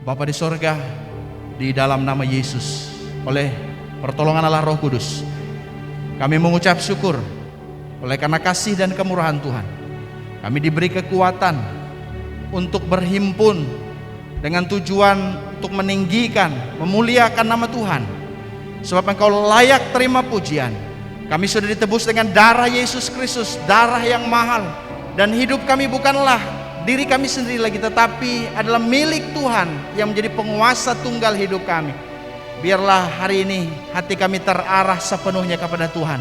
Bapa di sorga, di dalam nama Yesus, oleh pertolongan Allah Roh Kudus, kami mengucap syukur oleh karena kasih dan kemurahan Tuhan. Kami diberi kekuatan untuk berhimpun dengan tujuan untuk meninggikan, memuliakan nama Tuhan. Sebab Engkau layak terima pujian. Kami sudah ditebus dengan darah Yesus Kristus, darah yang mahal. Dan hidup kami bukanlah diri kami sendiri lagi, tetapi adalah milik Tuhan yang menjadi penguasa tunggal hidup kami. Biarlah hari ini hati kami terarah sepenuhnya kepada Tuhan.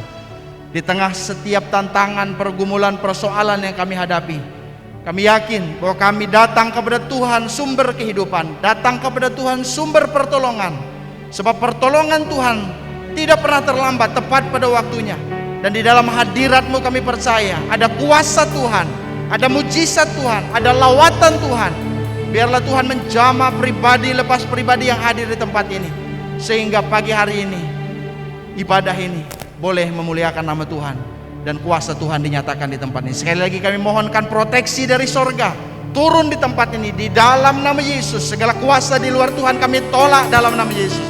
Di tengah setiap tantangan, pergumulan, persoalan yang kami hadapi, kami yakin bahwa kami datang kepada Tuhan sumber kehidupan, datang kepada Tuhan sumber pertolongan. Sebab pertolongan Tuhan tidak pernah terlambat, tepat pada waktunya. Dan di dalam hadirat-Mu kami percaya ada kuasa Tuhan, ada mujizat Tuhan, ada lawatan Tuhan. Biarlah Tuhan menjamah pribadi lepas pribadi yang hadir di tempat ini, sehingga pagi hari ini ibadah ini boleh memuliakan nama Tuhan dan kuasa Tuhan dinyatakan di tempat ini. Sekali lagi kami mohonkan proteksi dari sorga turun di tempat ini di dalam nama Yesus. Segala kuasa di luar Tuhan kami tolak dalam nama Yesus.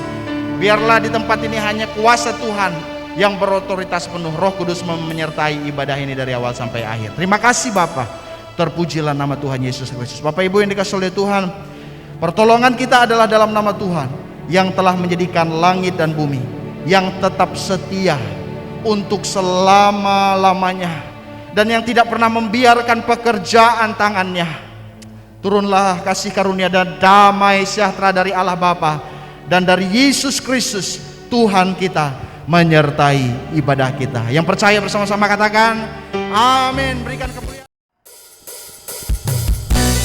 Biarlah di tempat ini hanya kuasa Tuhan yang berotoritas penuh. Roh Kudus menyertai ibadah ini dari awal sampai akhir. Terima kasih Bapa. Terpujilah nama Tuhan Yesus Kristus. Bapak Ibu yang dikasihi oleh Tuhan, pertolongan kita adalah dalam nama Tuhan yang telah menjadikan langit dan bumi, yang tetap setia untuk selama-lamanya, dan yang tidak pernah membiarkan pekerjaan tangannya. Turunlah kasih karunia dan damai sejahtera dari Allah Bapa dan dari Yesus Kristus Tuhan kita menyertai ibadah kita. Yang percaya bersama-sama katakan amin. Berikan kemuliaan.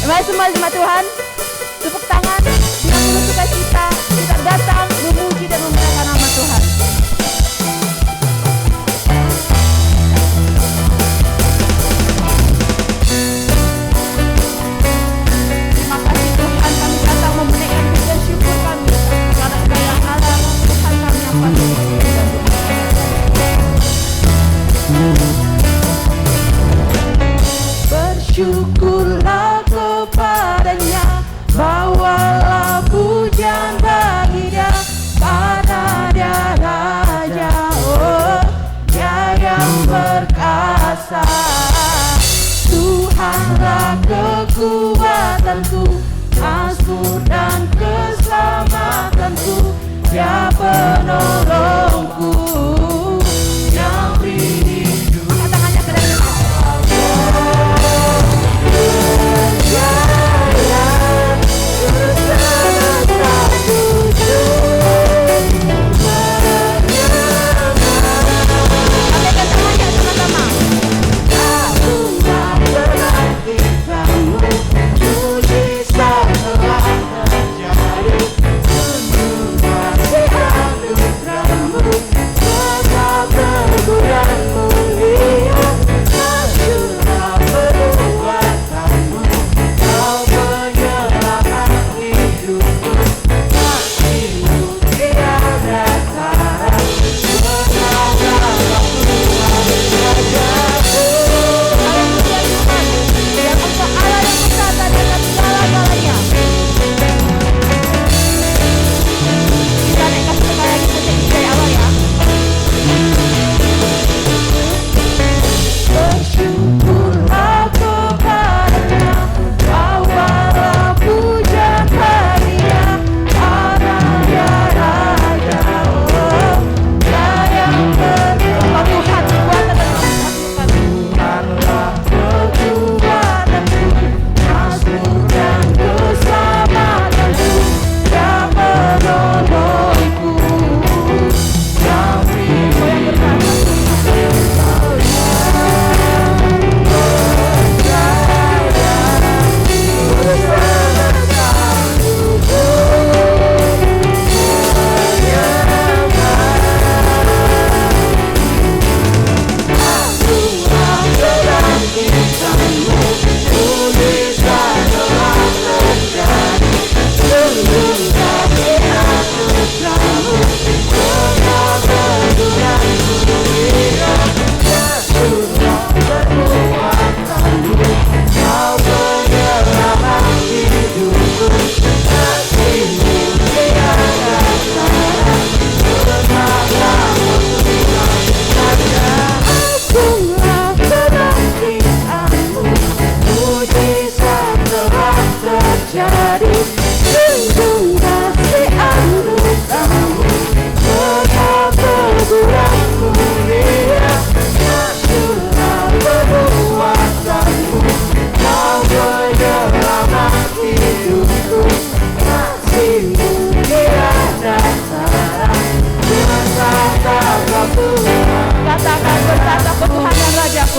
Mari semua jemaat Tuhan, tepuk tangan dengan penuh sukacita kita datang memuji dan memuliakan nama Tuhan. Terima kasih Tuhan, kami datang memberikan pujian syukur kami karena Engkau yang Allah, Tuhan kami yang patut. Bersyukurlah kepadanya, bawalah pujian bagi Dia, karena Dia Raja, oh Dia yang perkasa. Tuhanlah kekuatanku, Mazmur dan keselamatanku, Dia penolongku yang beri hidup. Angkat tangannya ke dalam.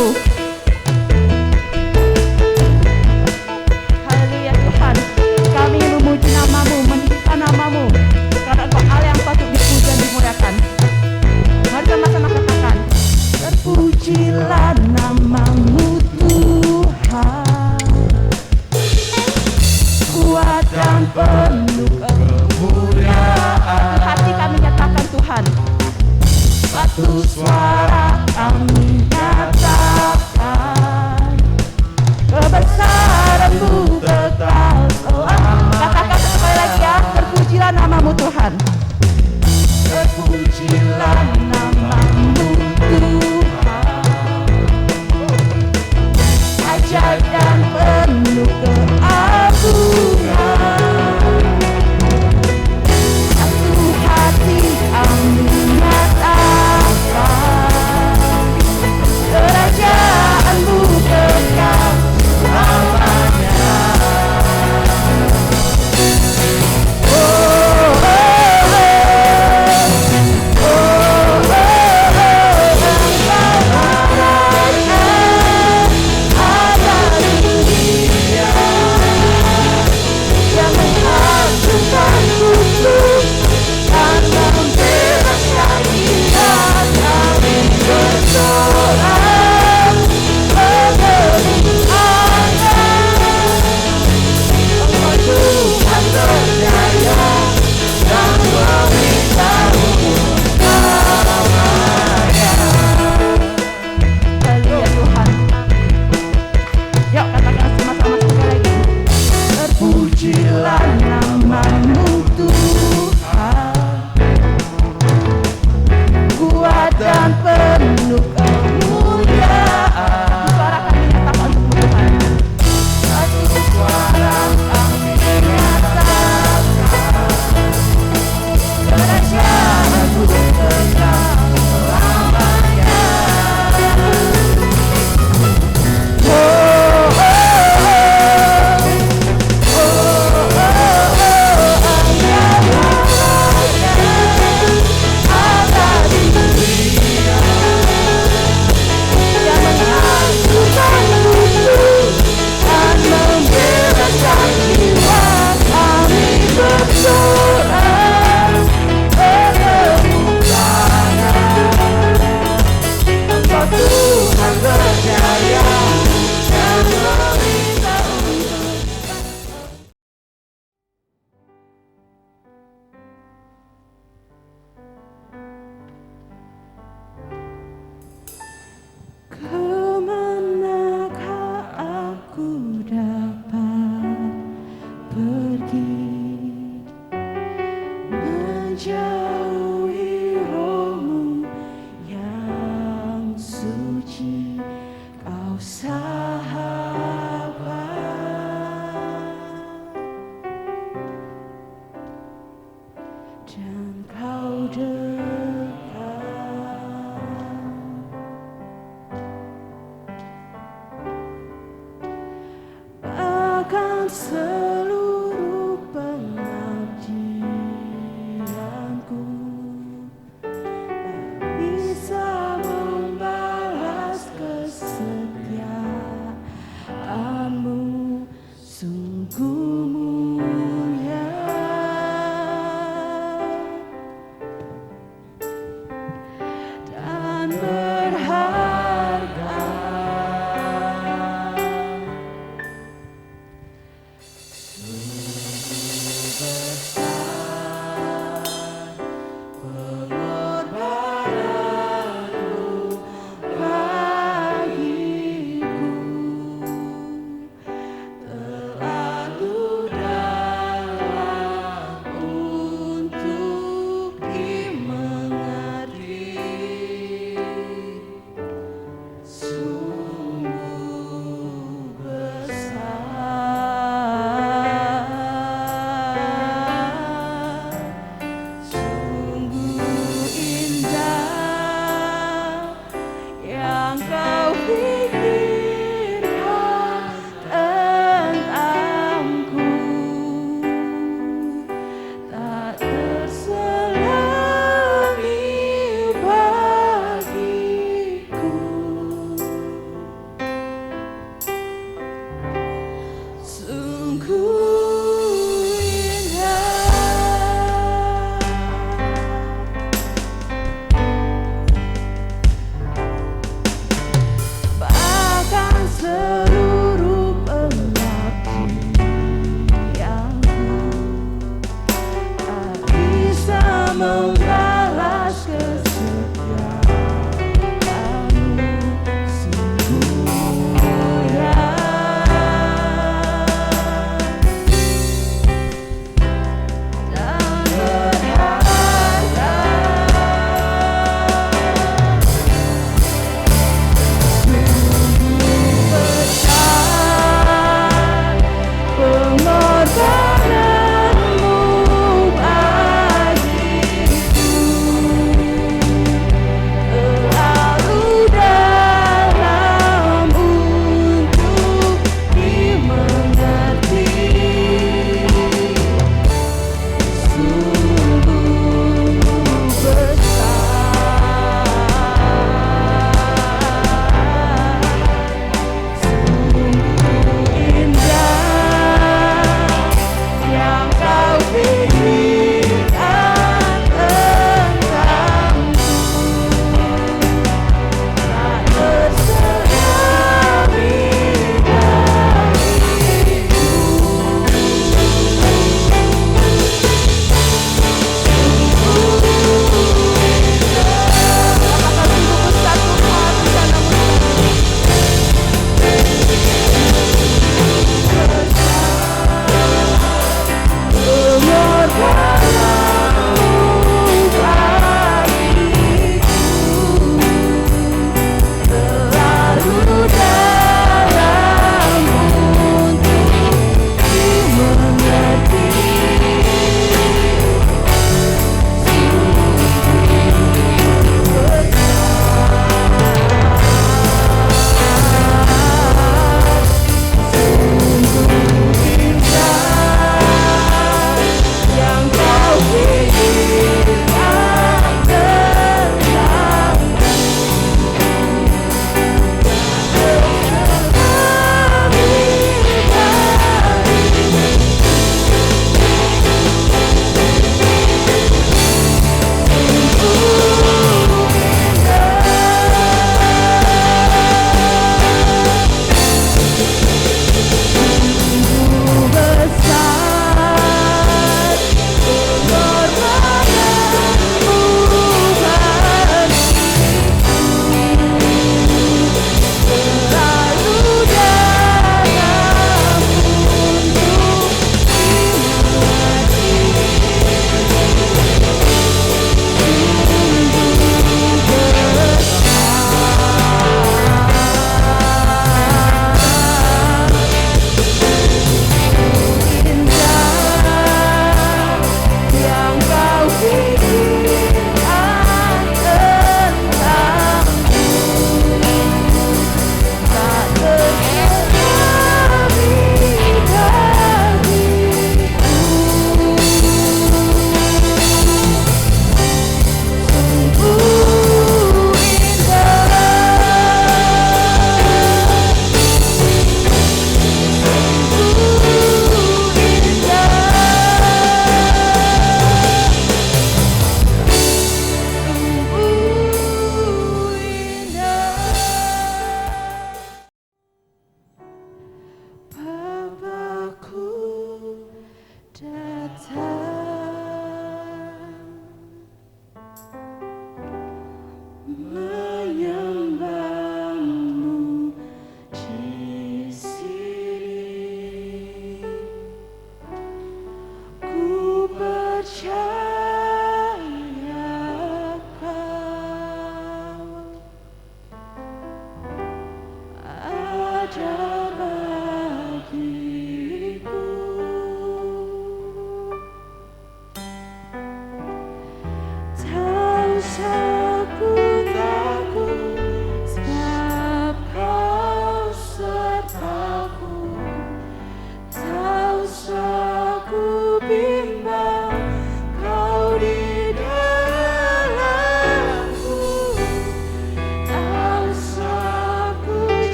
namamu. Haleluya Tuhan, kami memuji namamu, meninggikan namamu, karena Engkau Allah yang patut dipuji dan dimuliakan. Mari sama-sama katakan, terpujilah namamu Tuhan, kuat dan penuh kemuliaan. Hati kami nyatakan Tuhan, satu suara kami nyatakan, kebesaran-Mu kekal selamanya. Katakan sekali lagi ya, terpujilah namamu Tuhan. Terpujilah namamu Tuhan, ajaib dan penuh keagungan. Satu hati kami nyatakan, kerajaan-Mu kekal selamanya. Oh, oh, oh, oh, oh, ada di dunia yang mengagumkan kudus dan membebaskan kita dari bersorak mengenai Engkau Tuhan berdaya dan memberitahu namanya. Haleluya Tuhan. Yuk katakan sama-sama sekali lagi. Terpujilah namamu Tuhan, kuat dan penuh kemuliaan. Suara kami nyatakan untuk Tuhan. Satu suara kami nyatakan, kerajaan-Mu kekal selamanya. Oh, oh, ada di dunia yang mengagumkan kudus dan membebaskan jiwa kami bersorak berkemuliaan. Engkau Tuhan berdaya dan memberitahu. Kemanakah aku dapat pergi, menjauhi roh-Mu yang suci, Kau sahabat, dan Kau dekat. Bahkan seluruh pengabdianku tak bisa membalas kesetiaan-Mu, sungguh mulia dan berharga.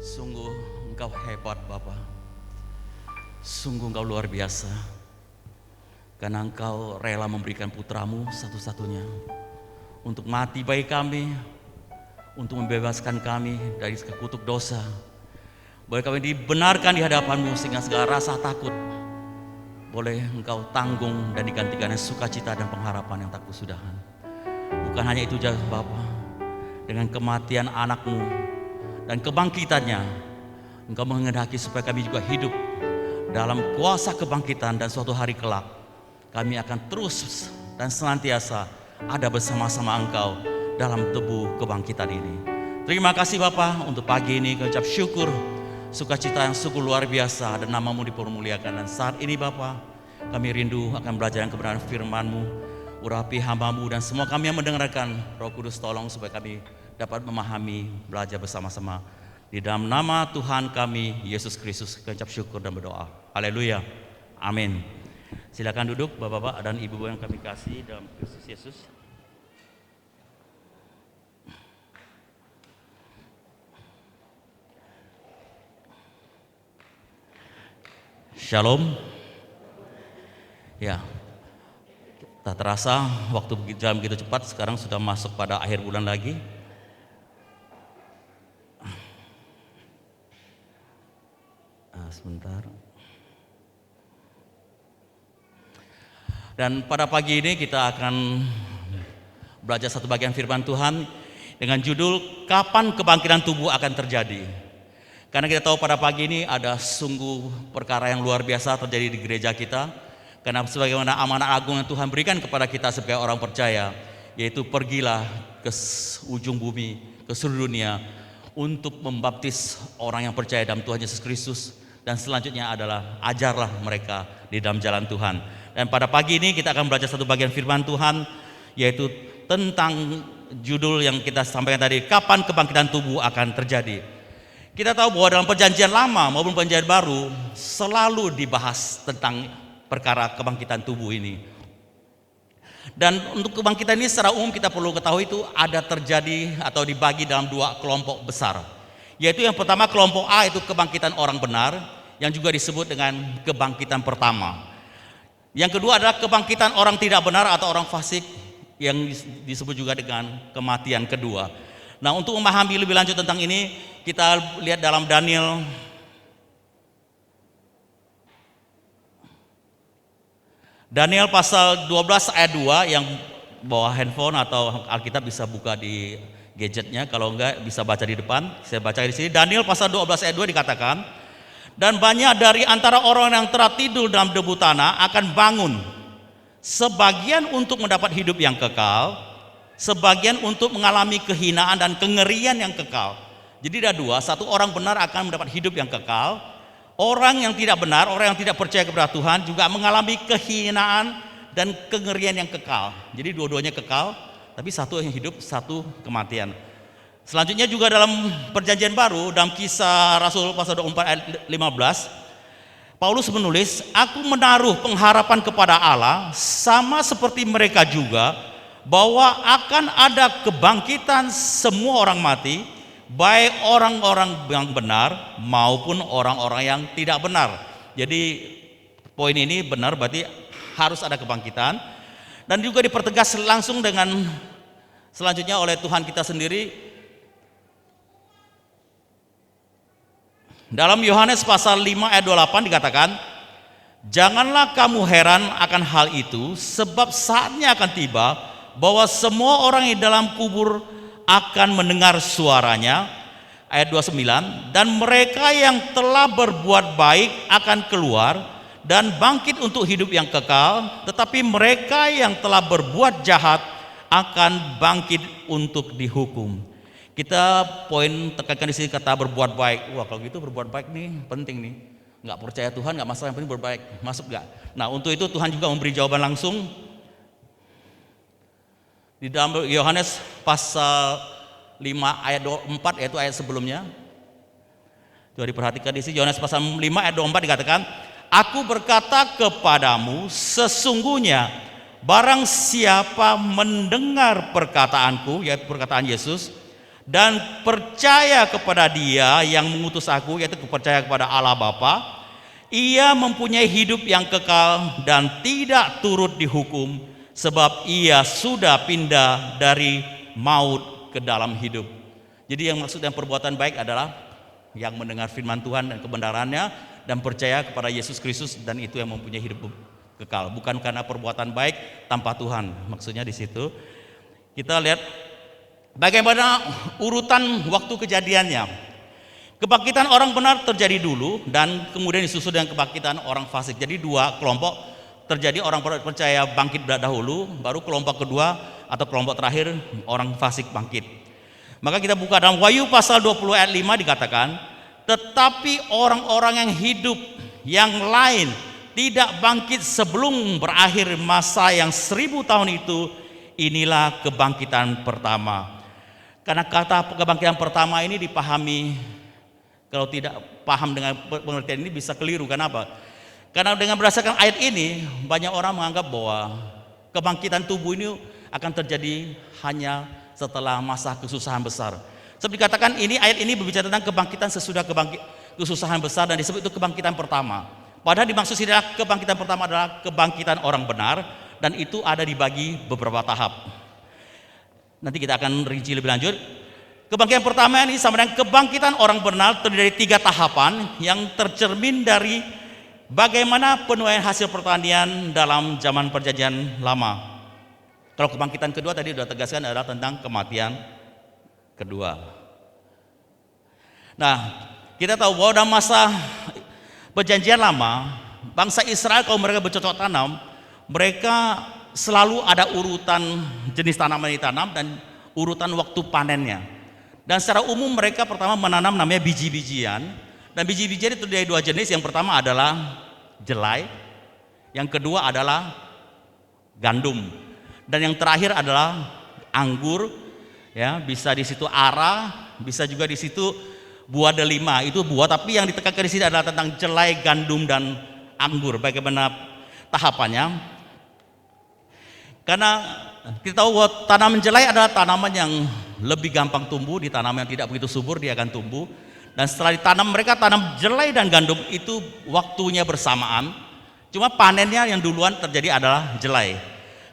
Sungguh Engkau hebat Bapa. Sungguh Engkau luar biasa. Karena Engkau rela memberikan putramu satu-satunya untuk mati bagi kami, untuk membebaskan kami dari kutuk dosa. Boleh kami dibenarkan di hadapan-Mu sehingga segala rasa takut boleh Engkau tanggung dan digantikan dengan sukacita dan pengharapan yang tak kesudahan. Bukan hanya itu saja Bapa, dengan kematian anak-Mu dan kebangkitannya, Engkau menghendaki supaya kami juga hidup dalam kuasa kebangkitan, dan suatu hari kelak kami akan terus dan senantiasa ada bersama-sama Engkau dalam tebu kebangkitan ini. Terima kasih Bapa untuk pagi ini, kami ucap syukur, sukacita yang sungguh luar biasa, dan nama-Mu dipermuliakan. Dan saat ini Bapa, kami rindu akan belajar yang kebenaran firman-Mu. Urapi hamba-Mu dan semua kami yang mendengarkan. Roh Kudus tolong supaya kami dapat memahami, belajar bersama-sama. Di dalam nama Tuhan kami Yesus Kristus kami ucap syukur dan berdoa. Haleluya. Amin. Silakan duduk Bapak-bapak dan Ibu yang kami kasih dalam Kristus Yesus. Shalom. Ya. Tak terasa waktu berjalan begitu cepat, sekarang sudah masuk pada akhir bulan lagi. Sebentar. Dan pada pagi ini kita akan belajar satu bagian firman Tuhan dengan judul Kapan Kebangkitan Tubuh Akan Terjadi. Karena kita tahu pada pagi ini ada sungguh perkara yang luar biasa terjadi di gereja kita. Karena sebagaimana amanat agung yang Tuhan berikan kepada kita sebagai orang percaya, yaitu pergilah ke ujung bumi, ke seluruh dunia untuk membaptis orang yang percaya dalam Tuhan Yesus Kristus, dan selanjutnya adalah ajarlah mereka di dalam jalan Tuhan. Dan pada pagi ini kita akan belajar satu bagian firman Tuhan, yaitu tentang judul yang kita sampaikan tadi, kapan kebangkitan tubuh akan terjadi. Kita tahu bahwa dalam perjanjian lama maupun perjanjian baru selalu dibahas tentang perkara kebangkitan tubuh ini. Dan untuk kebangkitan ini secara umum kita perlu ketahui itu ada terjadi atau dibagi dalam dua kelompok besar. Yaitu yang pertama kelompok A, itu kebangkitan orang benar, yang juga disebut dengan kebangkitan pertama. Yang kedua adalah kebangkitan orang tidak benar atau orang fasik, yang disebut juga dengan kematian kedua. Nah, untuk memahami lebih lanjut tentang ini, kita lihat dalam Daniel pasal 12 ayat 2, yang bawa handphone atau Alkitab bisa buka di gadgetnya, kalau enggak bisa baca di depan. Saya baca di sini. Daniel pasal 12 ayat 2 dikatakan, dan banyak dari antara orang yang telah tidur dalam debu tanah akan bangun, sebagian untuk mendapat hidup yang kekal, sebagian untuk mengalami kehinaan dan kengerian yang kekal. Jadi ada dua, satu orang benar akan mendapat hidup yang kekal. Orang yang tidak benar, orang yang tidak percaya kepada Tuhan juga mengalami kehinaan dan kengerian yang kekal. Jadi dua-duanya kekal, tapi satu yang hidup, satu kematian. Selanjutnya juga dalam perjanjian baru, dalam Kisah Rasul pasal 24 ayat 15, Paulus menulis, aku menaruh pengharapan kepada Allah sama seperti mereka juga, bahwa akan ada kebangkitan semua orang mati, baik orang-orang yang benar maupun orang-orang yang tidak benar. Jadi poin ini benar, berarti harus ada kebangkitan. Dan juga dipertegas langsung dengan selanjutnya oleh Tuhan kita sendiri. Dalam Yohanes pasal 5 ayat 28 dikatakan, janganlah kamu heran akan hal itu, sebab saatnya akan tiba bahwa semua orang di dalam kubur akan mendengar suaranya. Ayat 29, dan mereka yang telah berbuat baik akan keluar dan bangkit untuk hidup yang kekal, tetapi mereka yang telah berbuat jahat akan bangkit untuk dihukum. Kita poin tekankan di sini kata berbuat baik. Wah, kalau gitu berbuat baik nih penting nih. Nggak percaya Tuhan nggak masalah, yang penting berbaik. Masuk nggak? Nah, untuk itu Tuhan juga memberi jawaban langsung di dalam Yohanes pasal 5 ayat 24, yaitu ayat sebelumnya. Coba diperhatikan di sini, Yohanes pasal 5 ayat 24 dikatakan, aku berkata kepadamu, sesungguhnya barang siapa mendengar perkataanku, yaitu perkataan Yesus, dan percaya kepada Dia yang mengutus aku, yaitu percaya kepada Allah Bapa, ia mempunyai hidup yang kekal dan tidak turut dihukum, sebab ia sudah pindah dari maut ke dalam hidup. Jadi yang maksud dan perbuatan baik adalah yang mendengar firman Tuhan dan kebenarannya dan percaya kepada Yesus Kristus, dan itu yang mempunyai hidup kekal, bukan karena perbuatan baik tanpa Tuhan. Maksudnya di situ kita lihat bagaimana urutan waktu kejadiannya. Kebangkitan orang benar terjadi dulu dan kemudian disusul dengan kebangkitan orang fasik. Jadi dua kelompok terjadi, orang percaya bangkit dahulu, baru kelompok kedua atau kelompok terakhir orang fasik bangkit. Maka kita buka dalam Wahyu pasal 20 ayat 5 dikatakan, tetapi orang-orang yang hidup yang lain tidak bangkit sebelum berakhir masa yang 1000 tahun itu, inilah kebangkitan pertama. Karena kata kebangkitan pertama ini dipahami, kalau tidak paham dengan pengertian ini bisa keliru. Kenapa? Karena dengan berdasarkan ayat ini banyak orang menganggap bahwa kebangkitan tubuh ini akan terjadi hanya setelah masa kesusahan besar. Seperti dikatakan ini, ayat ini berbicara tentang kebangkitan sesudah kesusahan besar dan disebut itu kebangkitan pertama. Padahal dimaksud adalah kebangkitan pertama adalah kebangkitan orang benar, dan itu ada dibagi beberapa tahap. Nanti kita akan rinci lebih lanjut. Kebangkitan pertama ini sama dengan kebangkitan orang benar terdiri dari 3 tahapan yang tercermin dari bagaimana penuaian hasil pertanian dalam zaman perjanjian lama. Kalau kebangkitan kedua tadi sudah tegaskan adalah tentang kematian kedua. Nah, kita tahu bahwa dalam masa perjanjian lama, bangsa Israel kalau mereka bercocok tanam, mereka selalu ada urutan jenis tanaman yang ditanam dan urutan waktu panennya. Dan secara umum mereka pertama menanam namanya biji-bijian, dan biji-bijian itu dari 2 jenis. Yang pertama adalah jelai, yang kedua adalah gandum, dan yang terakhir adalah anggur. Ya, bisa di situ ara, bisa juga di situ buah delima. Itu buah, tapi yang ditekankan di sini adalah tentang jelai, gandum, dan anggur. Bagaimana tahapannya? Karena kita tahu bahwa tanaman jelai adalah tanaman yang lebih gampang tumbuh, di tanaman yang tidak begitu subur dia akan tumbuh. Dan setelah ditanam, mereka tanam jelai dan gandum itu waktunya bersamaan. Cuma panennya yang duluan terjadi adalah jelai.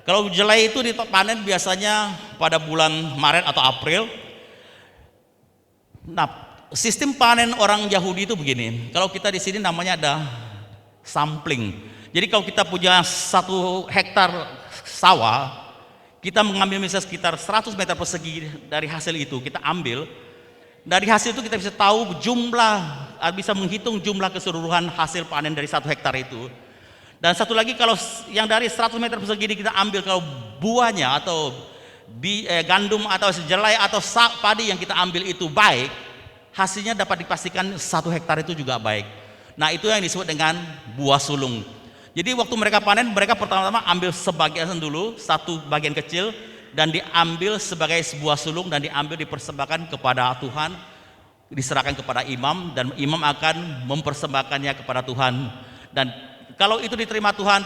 Kalau jelai itu dipanen biasanya pada bulan Maret atau April. Nah, sistem panen orang Yahudi itu begini. Kalau kita di sini namanya ada sampling. Jadi kalau kita punya 1 hektar sawah, kita mengambil misalnya sekitar 100 meter persegi dari hasil itu, kita ambil. Dari hasil itu kita bisa tahu bisa menghitung jumlah keseluruhan hasil panen dari 1 hektar itu. Dan satu lagi, kalau yang dari 100 meter persegi ini kita ambil, kalau buahnya atau gandum atau jelai atau padi yang kita ambil itu baik, hasilnya dapat dipastikan 1 hektar itu juga baik. Nah, itu yang disebut dengan buah sulung. Jadi waktu mereka panen, mereka pertama-tama ambil sebagian dulu, 1 bagian kecil, dan diambil sebagai sebuah sulung dan dipersembahkan kepada Tuhan, diserahkan kepada imam, dan imam akan mempersembahkannya kepada Tuhan. Dan kalau itu diterima Tuhan,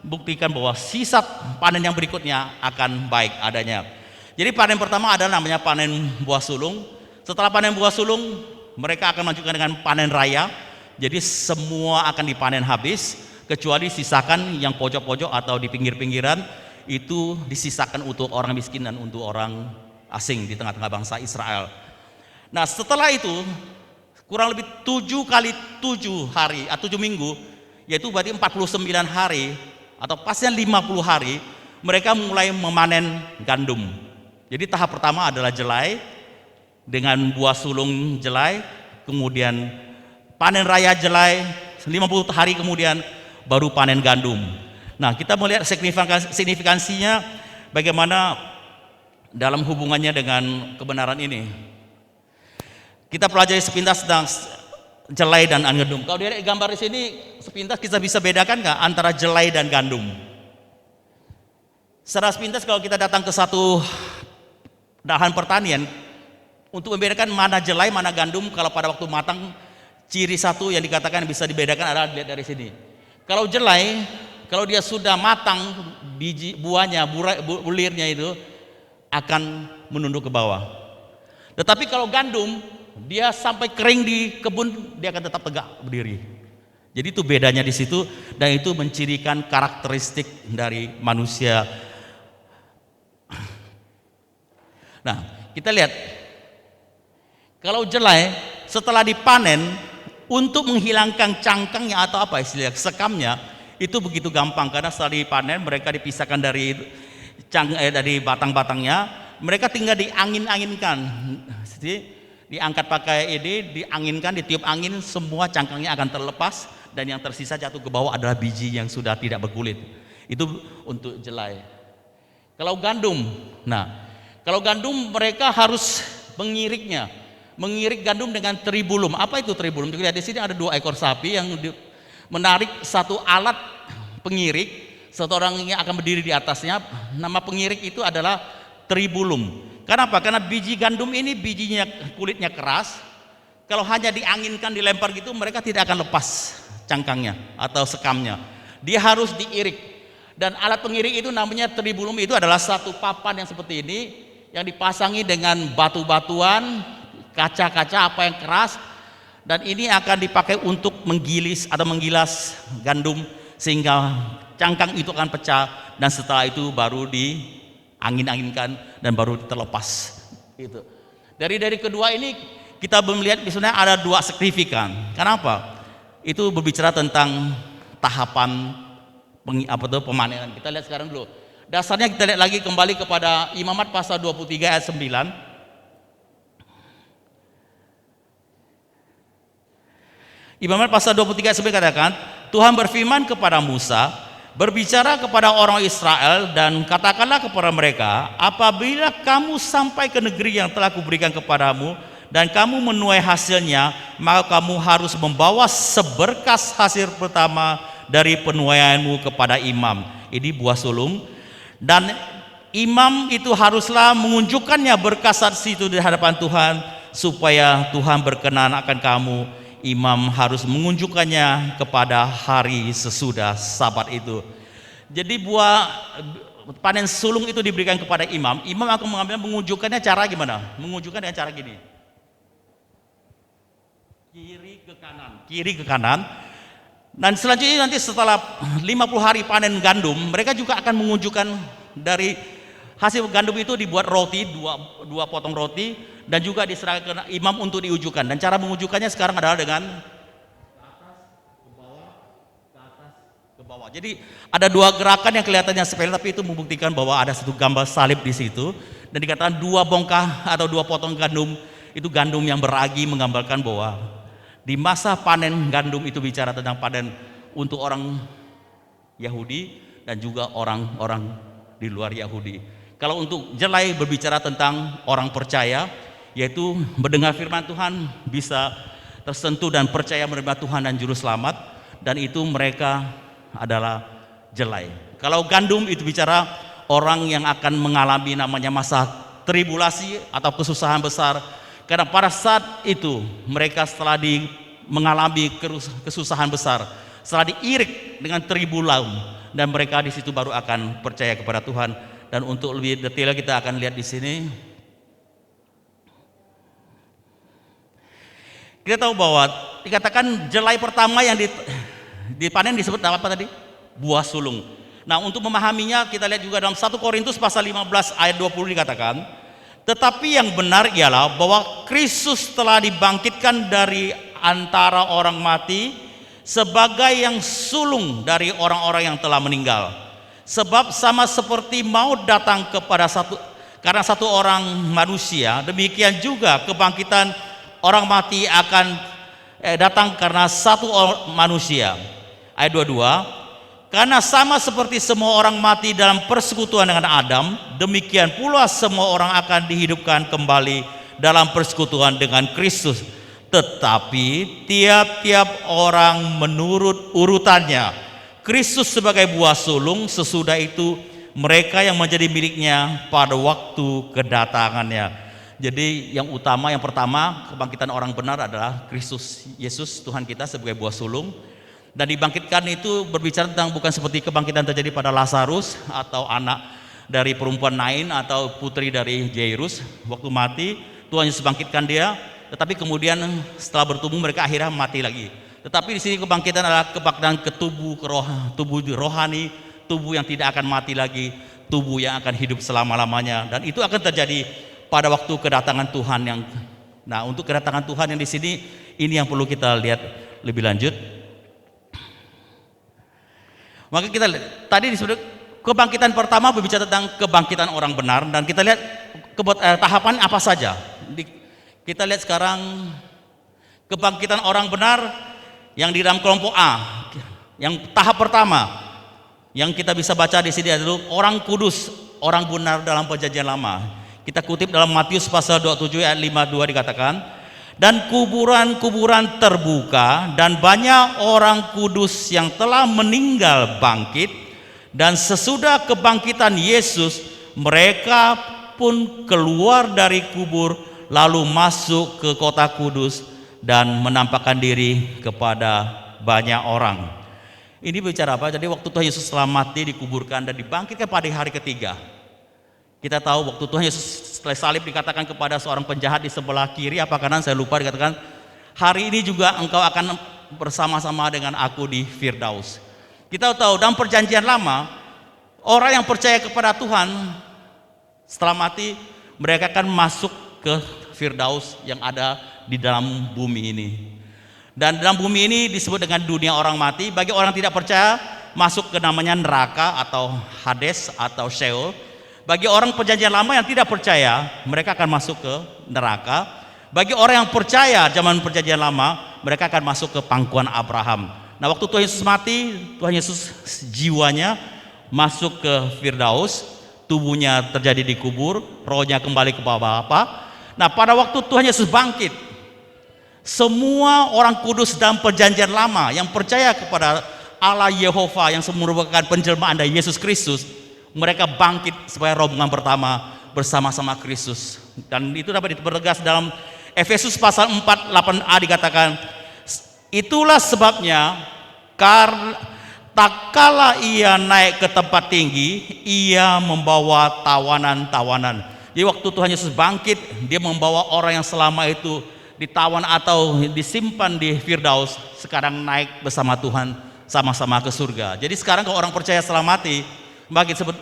buktikan bahwa sisa panen yang berikutnya akan baik adanya. Jadi panen pertama adalah namanya panen buah sulung. Setelah panen buah sulung, mereka akan lanjutkan dengan panen raya. Jadi semua akan dipanen habis, kecuali sisakan yang pojok-pojok atau di pinggir-pinggiran, itu disisakan untuk orang miskin dan untuk orang asing di tengah-tengah bangsa Israel. Nah, setelah itu kurang lebih 7 kali 7 hari atau 7 minggu, yaitu berarti 49 hari atau pasnya 50 hari, mereka mulai memanen gandum. Jadi tahap pertama adalah jelai dengan buah sulung jelai, kemudian panen raya jelai, 50 hari kemudian baru panen gandum. Nah, kita melihat signifikansinya bagaimana dalam hubungannya dengan kebenaran ini. Kita pelajari sepintas tentang jelai dan gandum. Kalau dilihat gambar di sini sepintas, kita bisa bedakan nggak antara jelai dan gandum? Secara sepintas kalau kita datang ke satu lahan pertanian, untuk membedakan mana jelai mana gandum, kalau pada waktu matang, ciri satu yang dikatakan bisa dibedakan adalah dilihat dari sini. Kalau jelai, kalau dia sudah matang, biji buahnya, bulirnya itu akan menunduk ke bawah. Tetapi kalau gandum, dia sampai kering di kebun, dia akan tetap tegak berdiri. Jadi itu bedanya di situ, dan itu mencirikan karakteristik dari manusia. Nah, kita lihat kalau jelai setelah dipanen, untuk menghilangkan cangkangnya atau apa istilah sekamnya itu begitu gampang, karena setelah dipanen mereka dipisahkan dari dari batang-batangnya, mereka tinggal diangin-anginkan. Jadi diangkat pakai ini, dianginkan, ditiup angin, semua cangkangnya akan terlepas dan yang tersisa jatuh ke bawah adalah biji yang sudah tidak berkulit. Itu untuk jelai. Kalau gandum, nah kalau gandum mereka harus mengiriknya, mengirik gandum dengan tribulum. Apa itu tribulum? Kita lihat di sini ada 2 ekor sapi yang menarik satu alat pengirik, satu orang yang akan berdiri di atasnya. Nama pengirik itu adalah tribulum. Kenapa? Karena biji gandum ini bijinya kulitnya keras. Kalau hanya dianginkan, dilempar gitu, mereka tidak akan lepas cangkangnya atau sekamnya. Dia harus diirik. Dan alat pengirik itu namanya tribulum, itu adalah satu papan yang seperti ini, yang dipasangi dengan batu-batuan, kaca-kaca apa yang keras, dan ini akan dipakai untuk menggilis atau menggilas gandum sehingga cangkang itu akan pecah, dan setelah itu baru diangin-anginkan dan baru terlepas. Itu. Dari kedua ini kita melihat sebenarnya ada 2 signifikan. Kenapa? Itu berbicara tentang tahapan pemanenan. Kita lihat sekarang dulu. Dasarnya kita lihat lagi kembali kepada Imamat pasal 23 ayat 9. Imamat pasal 23 ayat 9 katakan, Tuhan berfirman kepada Musa, berbicara kepada orang Israel dan katakanlah kepada mereka, apabila kamu sampai ke negeri yang telah kuberikan kepadamu dan kamu menuai hasilnya, maka kamu harus membawa seberkas hasil pertama dari penuaianmu kepada imam. Ini buah sulung, dan imam itu haruslah mengunjukkannya berkas itu di hadapan Tuhan, supaya Tuhan berkenan akan kamu. Imam harus mengunjukkannya kepada hari sesudah Sabat itu. Jadi buah panen sulung itu diberikan kepada imam. Imam akan mengambil, mengunjukkannya cara gimana? Mengunjukkan dengan cara gini, kiri ke kanan. Dan selanjutnya nanti setelah 50 hari panen gandum, mereka juga akan mengunjukkan dari hasil gandum itu dibuat roti, dua potong roti, dan juga diserahkan ke imam untuk diujukan. Dan cara mengujukannya sekarang adalah dengan ke atas ke bawah. Jadi ada 2 gerakan yang kelihatannya sepele, tapi itu membuktikan bahwa ada satu gambar salib di situ. Dan dikatakan 2 bongkah atau 2 potong gandum, itu gandum yang beragi, menggambarkan bahwa di masa panen gandum itu bicara tentang panen untuk orang Yahudi dan juga orang-orang di luar Yahudi. Kalau untuk jelai berbicara tentang orang percaya, yaitu mendengar firman Tuhan, bisa tersentuh dan percaya menerima Tuhan dan juru selamat, dan itu mereka adalah jelai. Kalau gandum itu bicara orang yang akan mengalami namanya masa tribulasi atau kesusahan besar, karena pada saat itu mereka setelah mengalami kesusahan besar, setelah diirik dengan tribulum, dan mereka di situ baru akan percaya kepada Tuhan. Dan untuk lebih detail kita akan lihat di sini. Kita tahu bahwa dikatakan jelai pertama yang dipanen disebut apa tadi? Buah sulung. Nah, untuk memahaminya kita lihat juga dalam 1 Korintus pasal 15 ayat 20 dikatakan, tetapi yang benar ialah bahwa Kristus telah dibangkitkan dari antara orang mati sebagai yang sulung dari orang-orang yang telah meninggal. Sebab sama seperti maut datang karena satu orang manusia, demikian juga kebangkitan orang mati akan datang karena satu manusia. Ayat 22, karena sama seperti semua orang mati dalam persekutuan dengan Adam, demikian pula semua orang akan dihidupkan kembali dalam persekutuan dengan Kristus. Tetapi tiap-tiap orang menurut urutannya. Kristus sebagai buah sulung, sesudah itu mereka yang menjadi miliknya pada waktu kedatangannya. Jadi yang pertama kebangkitan orang benar adalah Kristus Yesus Tuhan kita sebagai buah sulung. Dan dibangkitkan itu berbicara tentang bukan seperti kebangkitan terjadi pada Lazarus atau anak dari perempuan Nain atau putri dari Jairus waktu mati, Tuhan Yesus bangkitkan dia, tetapi kemudian setelah bertumbuh mereka akhirnya mati lagi. Tetapi di sini kebangkitan adalah kebangkitan ke tubuh, tubuh rohani, tubuh yang tidak akan mati lagi, tubuh yang akan hidup selama-lamanya. Dan itu akan terjadi pada waktu kedatangan Tuhan yang. Nah, untuk kedatangan Tuhan yang di sini, ini yang perlu kita lihat lebih lanjut. Maka kita lihat, tadi disebut kebangkitan pertama berbicara tentang kebangkitan orang benar, dan kita lihat tahapan apa saja. Kita lihat sekarang kebangkitan orang benar yang di dalam kelompok A. Yang tahap pertama yang kita bisa baca di sini adalah orang kudus, orang benar dalam perjanjian lama. Kita kutip dalam Matius pasal 27 ayat 52 dikatakan, dan kuburan-kuburan terbuka dan banyak orang kudus yang telah meninggal bangkit, dan sesudah kebangkitan Yesus mereka pun keluar dari kubur lalu masuk ke kota kudus dan menampakkan diri kepada banyak orang. Ini bicara apa? Jadi waktu Tuhan Yesus telah mati, dikuburkan dan dibangkitkan pada hari ketiga. Kita tahu waktu Tuhan Yesus setelah salib dikatakan kepada seorang penjahat di sebelah kiri apa kanan saya lupa, dikatakan hari ini juga engkau akan bersama-sama dengan aku di Firdaus. Kita tahu dalam perjanjian lama orang yang percaya kepada Tuhan setelah mati mereka akan masuk ke Firdaus yang ada di dalam bumi ini. Dan dalam bumi ini disebut dengan dunia orang mati. Bagi orang tidak percaya masuk ke namanya neraka atau Hades atau Sheol. Bagi orang perjanjian lama yang tidak percaya mereka akan masuk ke neraka. Bagi orang yang percaya zaman perjanjian lama mereka akan masuk ke pangkuan Abraham. Nah, waktu Tuhan Yesus mati, Tuhan Yesus jiwanya masuk ke Firdaus, tubuhnya terjadi di kubur, rohnya kembali ke Bapa. Nah, pada waktu Tuhan Yesus bangkit, semua orang kudus dalam perjanjian lama yang percaya kepada Allah Yehova yang merupakan penjelmaan dari Yesus Kristus, mereka bangkit sebagai rombongan pertama bersama-sama Kristus. Dan itu dapat dipertegas dalam Efesus pasal 4:8a dikatakan, itulah sebabnya tak kala ia naik ke tempat tinggi, ia membawa tawanan-tawanan. Jadi waktu Tuhan Yesus bangkit, dia membawa orang yang selama itu ditawan atau disimpan di Firdaus, sekarang naik bersama Tuhan sama-sama ke surga. Jadi sekarang kalau orang percaya setelah mati, maka disebut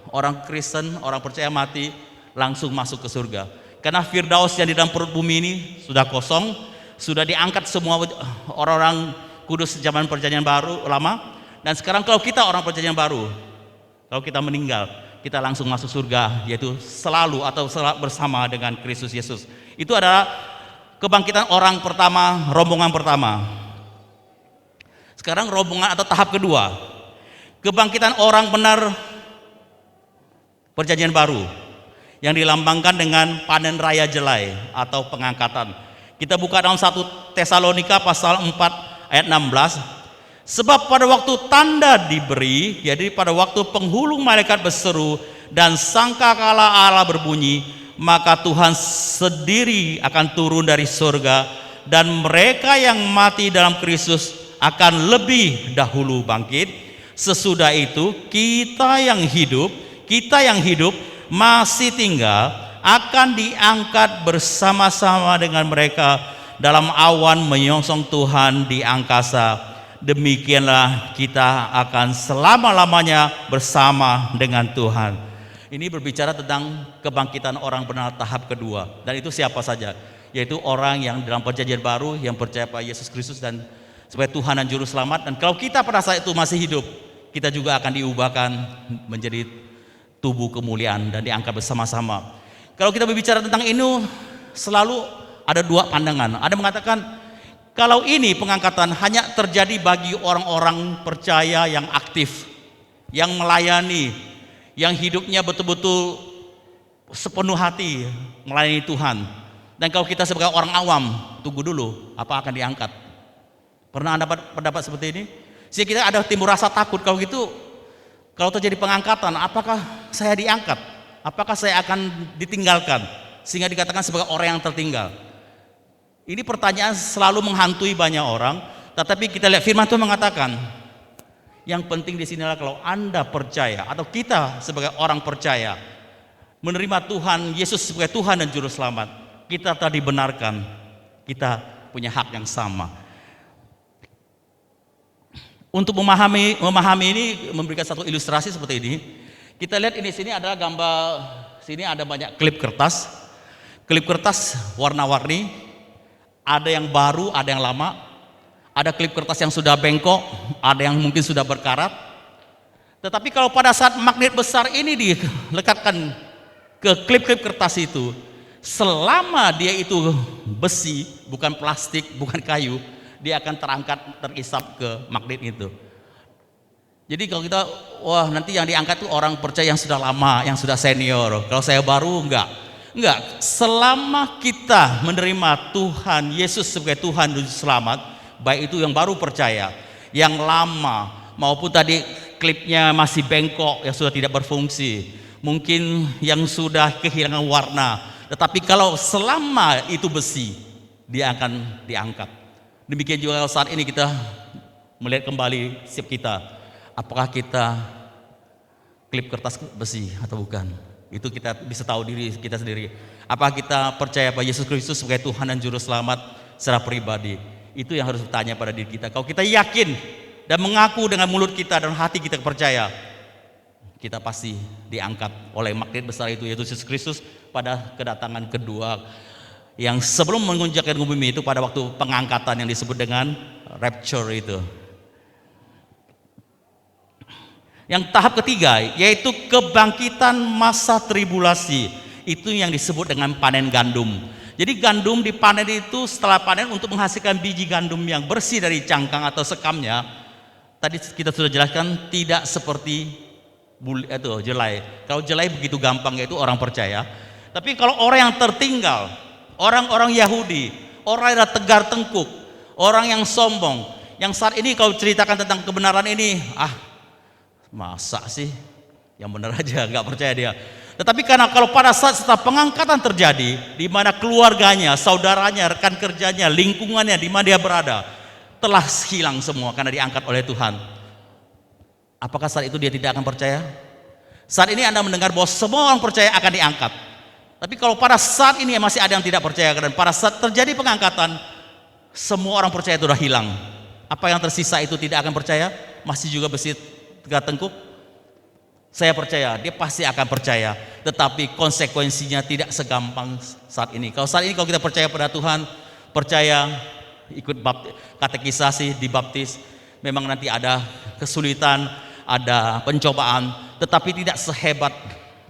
orang Kristen, orang percaya mati langsung masuk ke surga. Karena Firdaus yang di dalam perut bumi ini sudah kosong, sudah diangkat semua orang-orang kudus zaman perjanjian baru lama. Dan sekarang kalau kita orang perjanjian baru, kalau kita meninggal, kita langsung masuk surga, yaitu selalu atau bersama dengan Kristus Yesus. Itu adalah kebangkitan orang pertama, rombongan pertama. Sekarang rombongan atau tahap kedua, kebangkitan orang benar perjanjian baru yang dilambangkan dengan panen raya jelai atau pengangkatan. Kita buka dalam 1 Tesalonika pasal 4 ayat 16. Sebab pada waktu tanda diberi, jadi pada waktu penghulu malaikat berseru dan sangkakala Allah berbunyi, maka Tuhan sendiri akan turun dari surga, dan mereka yang mati dalam Kristus akan lebih dahulu bangkit. Sesudah itu kita yang hidup masih tinggal akan diangkat bersama-sama dengan mereka dalam awan menyongsong Tuhan di angkasa. Demikianlah kita akan selama-lamanya bersama dengan Tuhan. Ini berbicara tentang kebangkitan orang benar tahap kedua. Dan itu siapa saja? Yaitu orang yang dalam perjanjian baru yang percaya pada Yesus Kristus dan sebagai Tuhan dan Juru Selamat. Dan kalau kita pada saat itu masih hidup, kita juga akan diubahkan menjadi tubuh kemuliaan dan diangkat bersama-sama. Kalau kita berbicara tentang ini, selalu ada dua pandangan. Ada mengatakan kalau ini pengangkatan hanya terjadi bagi orang-orang percaya yang aktif, yang melayani, yang hidupnya betul-betul sepenuh hati melayani Tuhan. Dan kalau kita sebagai orang awam, tunggu dulu, apa akan diangkat? Pernah Anda dapat pendapat seperti ini? Sehingga kita ada timbul rasa takut, kalau gitu, kalau terjadi pengangkatan, apakah saya diangkat? Apakah saya akan ditinggalkan? Sehingga dikatakan sebagai orang yang tertinggal. Ini pertanyaan selalu menghantui banyak orang, tetapi kita lihat firman Tuhan mengatakan, yang penting di sini adalah kalau Anda percaya atau kita sebagai orang percaya menerima Tuhan Yesus sebagai Tuhan dan Juru Selamat, kita telah dibenarkan, kita punya hak yang sama. Untuk memahami ini memberikan satu ilustrasi seperti ini. Kita lihat ini sini ada gambar, sini ada banyak klip kertas. Klip kertas warna-warni, ada yang baru, ada yang lama. Ada klip kertas yang sudah bengkok, ada yang mungkin sudah berkarat. Tetapi kalau pada saat magnet besar ini dilekatkan ke klip-klip kertas itu, selama dia itu besi, bukan plastik, bukan kayu, dia akan terangkat, terisap ke magnet itu. Jadi kalau kita, wah nanti yang diangkat itu orang percaya yang sudah lama, yang sudah senior. Kalau saya baru, enggak. Selama kita menerima Tuhan Yesus sebagai Tuhan dan Selamat, baik itu yang baru percaya, yang lama, maupun tadi klipnya masih bengkok, yang sudah tidak berfungsi, mungkin yang sudah kehilangan warna. Tetapi kalau selama itu besi, dia akan diangkat. Demikian juga saat ini kita melihat kembali setiap kita, apakah kita klip kertas besi atau bukan. Itu kita bisa tahu diri kita sendiri. Apakah kita percaya pada Yesus Kristus sebagai Tuhan dan Juru Selamat secara pribadi. Itu yang harus bertanya pada diri kita. Kalau kita yakin dan mengaku dengan mulut kita dan hati kita percaya, kita pasti diangkat oleh magnet besar itu, yaitu Yesus Kristus pada kedatangan kedua, yang sebelum mengunjukkan bumi itu pada waktu pengangkatan yang disebut dengan rapture itu. Yang tahap ketiga yaitu kebangkitan masa tribulasi, itu yang disebut dengan panen gandum. Jadi gandum dipanen itu setelah panen untuk menghasilkan biji gandum yang bersih dari cangkang atau sekamnya. Tadi kita sudah jelaskan tidak seperti jelai. Kalau jelai begitu gampang, yaitu orang percaya. Tapi kalau orang yang tertinggal, orang-orang Yahudi, orang yang tegar tengkuk, orang yang sombong, yang saat ini kalau ceritakan tentang kebenaran ini, masa sih yang benar aja, nggak percaya dia. Tetapi karena kalau pada saat setelah pengangkatan terjadi, di mana keluarganya, saudaranya, rekan kerjanya, lingkungannya, di mana dia berada, telah hilang semua karena diangkat oleh Tuhan. Apakah saat itu dia tidak akan percaya? Saat ini Anda mendengar bahwa semua orang percaya akan diangkat. Tapi kalau pada saat ini masih ada yang tidak percaya, dan pada saat terjadi pengangkatan, semua orang percaya itu sudah hilang. Apa yang tersisa itu tidak akan percaya? Masih juga besi tegak tengkuk? Saya percaya, dia pasti akan percaya. Tetapi konsekuensinya tidak segampang saat ini. Kalau saat ini kalau kita percaya pada Tuhan, percaya, ikut katekisasi, dibaptis, memang nanti ada kesulitan, ada pencobaan, tetapi tidak sehebat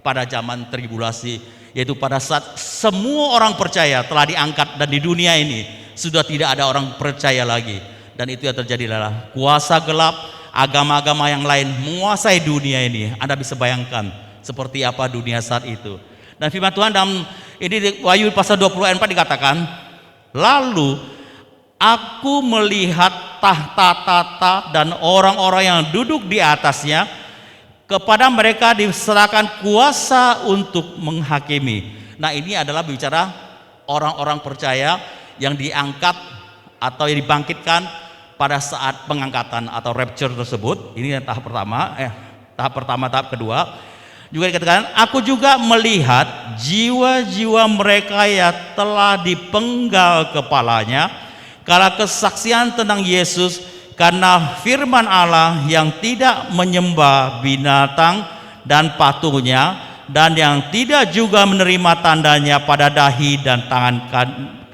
pada zaman tribulasi, yaitu pada saat semua orang percaya telah diangkat, dan di dunia ini sudah tidak ada orang percaya lagi. Dan itu yang terjadi adalah kuasa gelap, agama-agama yang lain menguasai dunia ini. Anda bisa bayangkan seperti apa dunia saat itu. Dan firman Tuhan dalam ini di Wahyu pasal 20 ayat 4 dikatakan, lalu aku melihat tahta-tahta dan orang-orang yang duduk di atasnya, kepada mereka diserahkan kuasa untuk menghakimi. Nah, ini adalah bicara orang-orang percaya yang diangkat atau yang dibangkitkan pada saat pengangkatan atau rapture tersebut. Ini yang tahap pertama, tahap kedua. Juga dikatakan, aku juga melihat jiwa-jiwa mereka yang telah dipenggal kepalanya karena kesaksian tentang Yesus, karena firman Allah, yang tidak menyembah binatang dan patungnya, dan yang tidak juga menerima tandanya pada dahi dan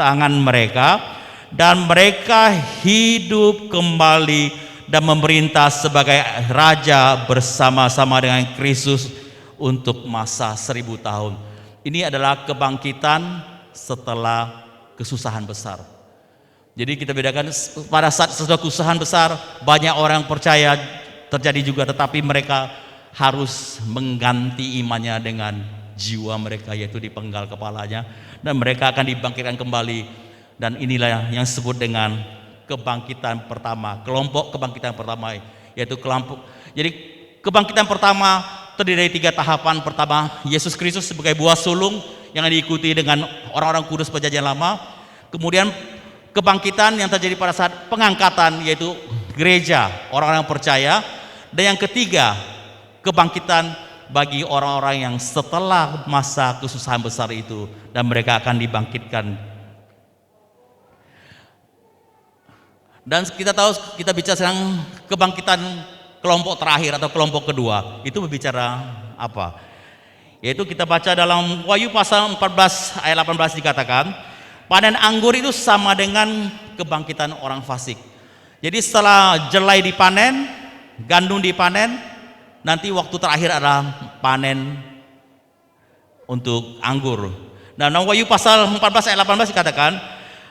tangan mereka. Dan mereka hidup kembali dan memerintah sebagai raja bersama-sama dengan Kristus untuk masa 1000 tahun. Ini adalah kebangkitan setelah kesusahan besar. Jadi kita bedakan, pada saat setelah kesusahan besar, banyak orang percaya terjadi juga, tetapi mereka harus mengganti imannya dengan jiwa mereka, yaitu dipenggal kepalanya, dan mereka akan dibangkitkan kembali. Dan inilah yang disebut dengan kebangkitan pertama, kelompok kebangkitan pertama, yaitu kelompok. Jadi kebangkitan pertama terdiri dari 3 tahapan. Pertama, Yesus Kristus sebagai buah sulung yang diikuti dengan orang-orang kudus perjanjian lama. Kemudian kebangkitan yang terjadi pada saat pengangkatan, yaitu gereja, orang-orang percaya. Dan yang ketiga, kebangkitan bagi orang-orang yang setelah masa kesusahan besar itu, dan mereka akan dibangkitkan. Dan kita tahu, kita bicara sekarang kebangkitan kelompok terakhir atau kelompok kedua. Itu berbicara apa? Yaitu kita baca dalam Wahyu pasal 14 ayat 18 dikatakan, panen anggur itu sama dengan kebangkitan orang fasik. Jadi setelah jelai dipanen, gandum dipanen, nanti waktu terakhir adalah panen untuk anggur. Nah, dalam Wahyu pasal 14 ayat 18 dikatakan,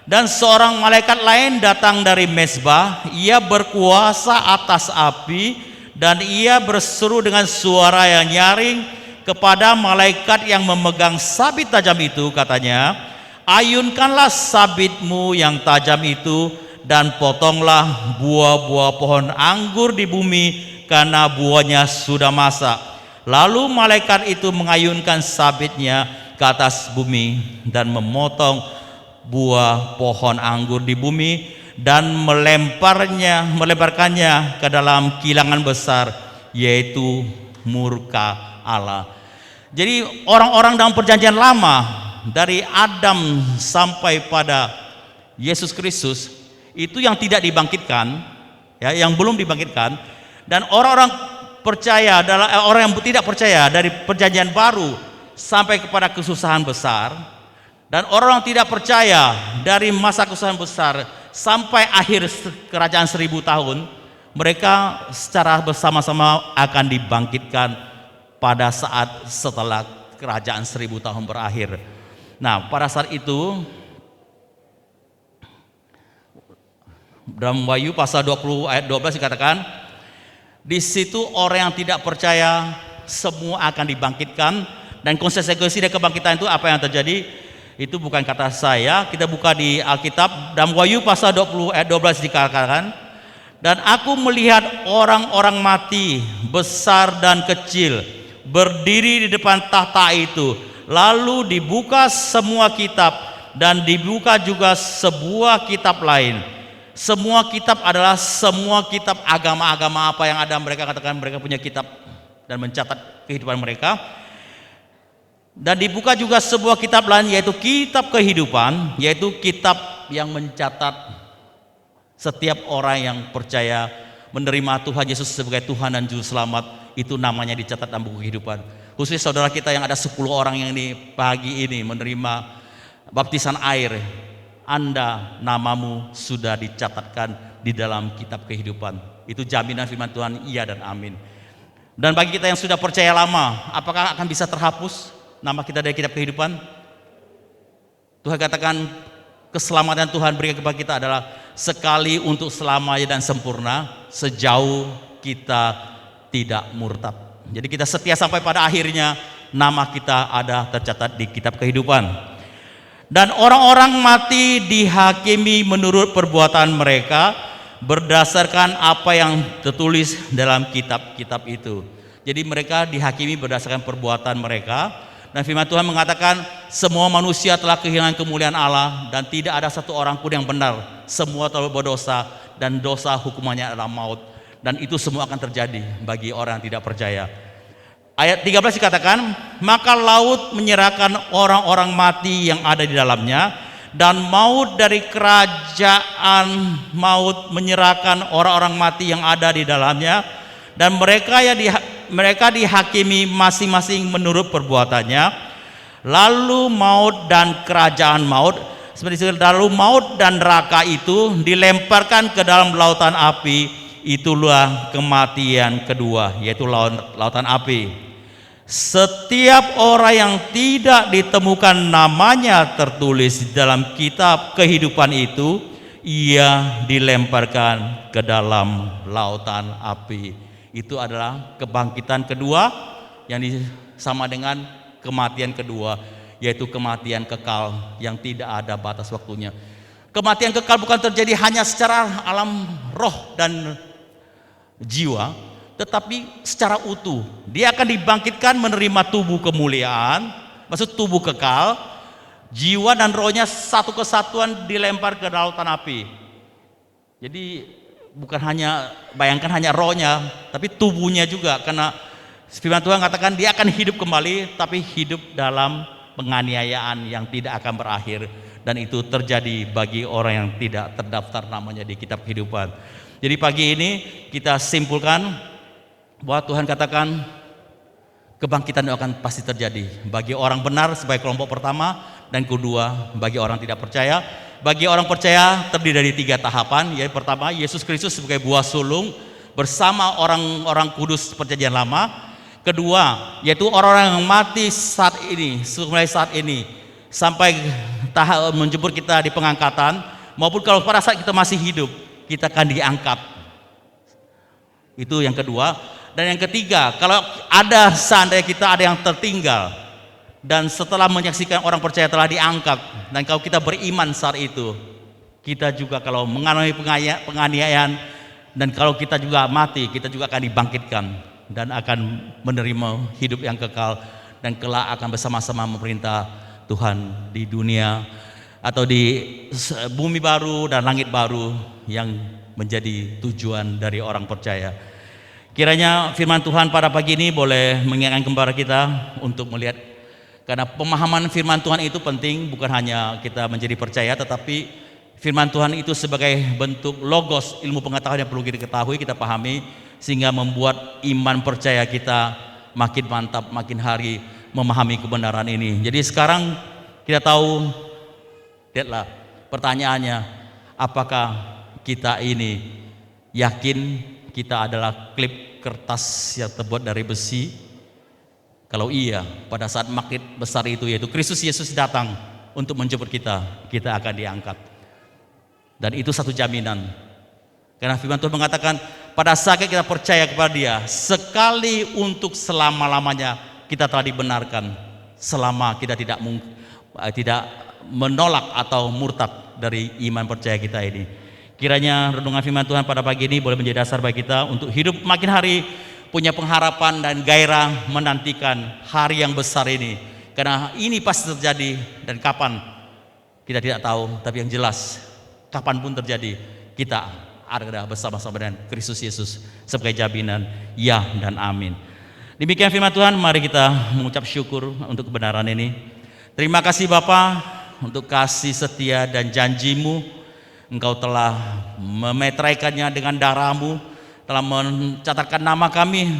dan seorang malaikat lain datang dari mezbah, ia berkuasa atas api, dan ia berseru dengan suara yang nyaring kepada malaikat yang memegang sabit tajam itu, katanya, ayunkanlah sabitmu yang tajam itu, dan potonglah buah-buah pohon anggur di bumi, karena buahnya sudah masak. Lalu malaikat itu mengayunkan sabitnya ke atas bumi dan memotong buah pohon anggur di bumi dan melemparkannya ke dalam kilangan besar, yaitu murka Allah. Jadi orang-orang dalam perjanjian lama, dari Adam sampai pada Yesus Kristus, itu yang tidak dibangkitkan, ya, yang belum dibangkitkan. Dan orang-orang percaya, orang yang tidak percaya dari perjanjian baru sampai kepada kesusahan besar, dan orang yang tidak percaya dari masa kesusahan besar sampai akhir kerajaan 1000 tahun, mereka secara bersama-sama akan dibangkitkan pada saat setelah kerajaan 1000 tahun berakhir. Nah, pada saat itu dalam Wahyu pasal 20 ayat 12 dikatakan, di situ orang yang tidak percaya semua akan dibangkitkan, dan konsekuensi dari kebangkitan itu apa yang terjadi? Itu bukan kata saya, kita buka di Alkitab. Dalam Wahyu pasal 20 ayat 12 dikatakan, dan aku melihat orang-orang mati besar dan kecil berdiri di depan tahta itu, lalu dibuka semua kitab, dan dibuka juga sebuah kitab lain. Semua kitab adalah semua kitab agama-agama apa yang ada. Mereka katakan mereka punya kitab dan mencatat kehidupan mereka. Dan dibuka juga sebuah kitab lain, yaitu kitab kehidupan, yaitu kitab yang mencatat setiap orang yang percaya menerima Tuhan Yesus sebagai Tuhan dan Juru Selamat. Itu namanya dicatat dalam buku kehidupan. Khusus saudara kita yang ada 10 orang yang di pagi ini menerima baptisan air, Anda, namamu sudah dicatatkan di dalam kitab kehidupan. Itu jaminan firman Tuhan, iya dan amin. Dan bagi kita yang sudah percaya lama, apakah akan bisa terhapus nama kita dari kitab kehidupan? Tuhan katakan keselamatan Tuhan berikan kepada kita adalah sekali untuk selamanya dan sempurna, sejauh kita tidak murtad. Jadi kita setia sampai pada akhirnya, nama kita ada tercatat di kitab kehidupan. Dan orang-orang mati dihakimi menurut perbuatan mereka berdasarkan apa yang tertulis dalam kitab-kitab itu. Jadi mereka dihakimi berdasarkan perbuatan mereka. Dan firman Tuhan mengatakan semua manusia telah kehilangan kemuliaan Allah, dan tidak ada satu orang pun yang benar. Semua telah berdosa, dan dosa hukumannya adalah maut. Dan itu semua akan terjadi bagi orang yang tidak percaya. Ayat 13 dikatakan, maka laut menyerahkan orang-orang mati yang ada di dalamnya, dan maut dari kerajaan maut menyerahkan orang-orang mati yang ada di dalamnya, dan mereka dihakimi masing-masing menurut perbuatannya. Lalu maut dan kerajaan maut, seperti lalu maut dan neraka itu dilemparkan ke dalam lautan api. Itulah kematian kedua, yaitu lautan api. Setiap orang yang tidak ditemukan namanya tertulis di dalam kitab kehidupan itu, ia dilemparkan ke dalam lautan api. Itu adalah kebangkitan kedua yang sama dengan kematian kedua, yaitu kematian kekal yang tidak ada batas waktunya. Kematian kekal bukan terjadi hanya secara alam roh dan jiwa, tetapi secara utuh. Dia akan dibangkitkan menerima tubuh kemuliaan, maksud tubuh kekal, jiwa dan rohnya satu kesatuan dilempar ke lautan api. Jadi bukan hanya, bayangkan hanya rohnya, tapi tubuhnya juga, karena Firman Tuhan katakan dia akan hidup kembali, tapi hidup dalam penganiayaan yang tidak akan berakhir. Dan itu terjadi bagi orang yang tidak terdaftar namanya di kitab kehidupan. Jadi pagi ini kita simpulkan bahwa Tuhan katakan kebangkitan itu akan pasti terjadi bagi orang benar sebagai kelompok pertama, dan kedua bagi orang tidak percaya. Bagi orang percaya terdiri dari 3 tahapan, yaitu pertama Yesus Kristus sebagai buah sulung bersama orang-orang kudus perjanjian lama. Kedua, yaitu orang-orang yang mati saat ini, mulai saat ini sampai tahap menjemput kita di pengangkatan, maupun kalau pada saat kita masih hidup, kita akan diangkat. Itu yang kedua. Dan yang ketiga, kalau ada seandainya kita ada yang tertinggal, dan setelah menyaksikan orang percaya telah diangkat, dan kalau kita beriman saat itu, kita juga kalau mengalami penganiayaan, dan kalau kita juga mati, kita juga akan dibangkitkan dan akan menerima hidup yang kekal, dan kelak akan bersama-sama memerintah Tuhan di dunia atau di bumi baru dan langit baru yang menjadi tujuan dari orang percaya. Kiranya firman Tuhan pada pagi ini boleh mengingatkan kepada kita untuk melihat, karena pemahaman firman Tuhan itu penting, bukan hanya kita menjadi percaya, tetapi firman Tuhan itu sebagai bentuk logos, ilmu pengetahuan yang perlu kita ketahui, kita pahami, sehingga membuat iman percaya kita makin mantap, makin hari memahami kebenaran ini. Jadi sekarang kita tahu, lihatlah pertanyaannya, apakah kita ini yakin kita adalah klip kertas yang terbuat dari besi? Kalau iya, pada saat magnet besar itu, yaitu Kristus Yesus datang untuk menjemput kita, kita akan diangkat. Dan itu satu jaminan. Karena firman Tuhan mengatakan, pada saat kita percaya kepada Dia, sekali untuk selama-lamanya kita telah dibenarkan, selama kita tidak menolak atau murtad dari iman percaya kita ini. Kiranya renungan firman Tuhan pada pagi ini boleh menjadi dasar bagi kita untuk hidup makin hari punya pengharapan dan gairah menantikan hari yang besar ini. Karena ini pasti terjadi, dan kapan kita tidak tahu, tapi yang jelas kapanpun terjadi, kita ada bersama-sama dengan Kristus Yesus sebagai jaminan ya dan amin. Demikian firman Tuhan, mari kita mengucap syukur untuk kebenaran ini. Terima kasih Bapa untuk kasih setia dan janji-Mu. Engkau telah memeteraikannya dengan darah-Mu, telah mencatatkan nama kami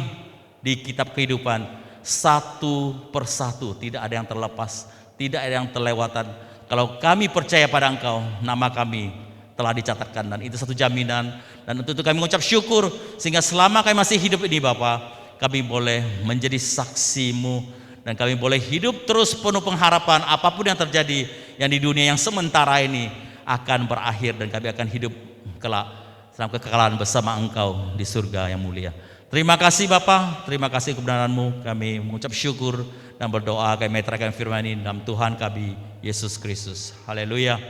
di kitab kehidupan satu persatu, tidak ada yang terlepas, tidak ada yang terlewatan. Kalau kami percaya pada Engkau, nama kami telah dicatatkan, dan itu satu jaminan. Dan untuk itu kami mengucap syukur, sehingga selama kami masih hidup ini Bapa, kami boleh menjadi saksi-Mu, dan kami boleh hidup terus penuh pengharapan apapun yang terjadi yang di dunia yang sementara ini akan berakhir, dan kami akan hidup kelak dalam kekekalan bersama Engkau di surga yang mulia. Terima kasih Bapa, terima kasih kebenaran-Mu. Kami mengucap syukur dan berdoa, kami meteraikan firman ini dalam Tuhan kami Yesus Kristus. Haleluya,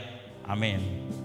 amin.